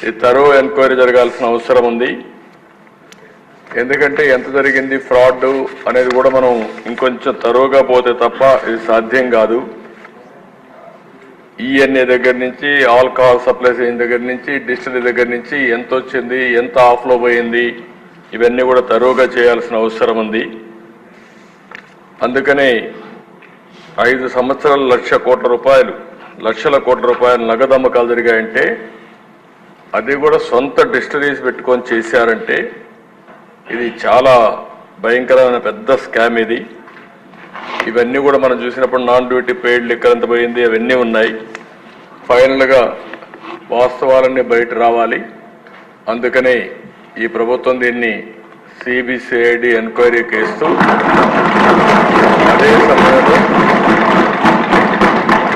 ఈ తరో ఎంక్వైరీ జరగాల్సిన అవసరం ఉంది. ఎందుకంటే ఎంత జరిగింది ఫ్రాడ్ అనేది కూడా మనం ఇంకొంచెం తరోగా పోతే తప్ప ఇది సాధ్యం కాదు. ఈఎన్ఏ దగ్గర నుంచి, ఆల్కహాల్ సప్లై చేయని దగ్గర నుంచి, డిస్టిలరీ దగ్గర నుంచి ఎంత వచ్చింది, ఎంత ఆఫ్లో పోయింది, ఇవన్నీ కూడా తరోగా చేయాల్సిన అవసరం ఉంది. అందుకనే 5 సంవత్సరాలు లక్షల కోట్ల రూపాయలు నగదు అమ్మకాలు జరిగాయంటే, అది కూడా సొంత డిస్టిలరీస్ పెట్టుకొని చేశారంటే ఇది చాలా భయంకరమైన పెద్ద స్కామ్ ఇది. ఇవన్నీ కూడా మనం చూసినప్పుడు నాన్ డ్యూటీ పెయిడ్ లిక్కర్ ఎంత పోయింది అవన్నీ ఉన్నాయి. ఫైనల్గా వాస్తవాలన్నీ బయట రావాలి. అందుకనే ఈ ప్రభుత్వం దీన్ని సిబిసిఐడి ఎంక్వైరీ కేస్తూ అదే సమయంలో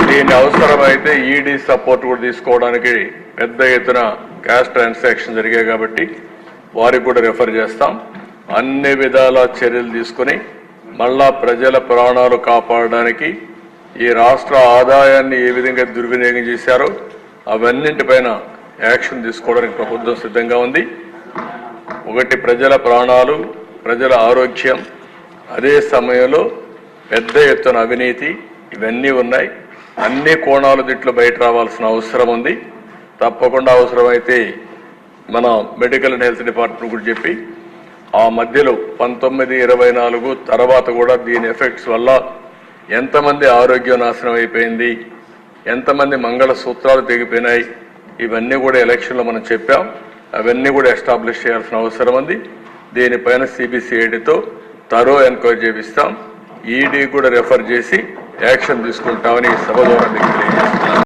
దీని అవసరమైతే ఈడీ సపోర్ట్ కూడా తీసుకోవడానికి పెద్ద ఎత్తున క్యాష్ ట్రాన్సాక్షన్ జరిగాయి కాబట్టి వారికి కూడా రెఫర్ చేస్తాం. అన్ని విధాల చర్యలు తీసుకుని మళ్ళా ప్రజల ప్రాణాలు కాపాడడానికి ఈ రాష్ట్ర ఆదాయాన్ని ఏ విధంగా దుర్వినియోగం చేశారో అవన్నింటిపైన యాక్షన్ తీసుకోవడానికి ప్రభుత్వం సిద్ధంగా ఉంది. ఒకటి ప్రజల ప్రాణాలు, ప్రజల ఆరోగ్యం, అదే సమయంలో పెద్ద ఎత్తున అవినీతి, ఇవన్నీ ఉన్నాయి. అన్ని కోణాలు దీంట్లో బయట రావాల్సిన అవసరం ఉంది. తప్పకుండా అవసరమైతే మన మెడికల్ అండ్ హెల్త్ డిపార్ట్మెంట్ కూడా చెప్పి ఆ మధ్యలో 1924 తర్వాత కూడా దీని ఎఫెక్ట్స్ వల్ల ఎంతమంది ఆరోగ్యం నాశనం అయిపోయింది, ఎంతమంది మంగళసూత్రాలు తెగిపోయినాయి, ఇవన్నీ కూడా ఎలక్షన్లో మనం చెప్పాం. అవన్నీ కూడా ఎస్టాబ్లిష్ చేయాల్సిన అవసరం ఉంది. దీనిపైన సిబిసిఐడితో తరో ఎంక్వైరీ చేపిస్తాం. ఈడీ కూడా రెఫర్ చేసి యాక్షన్ తీసుకుంటామని సభ ద్వారా మీకు తెలియజేస్తాం.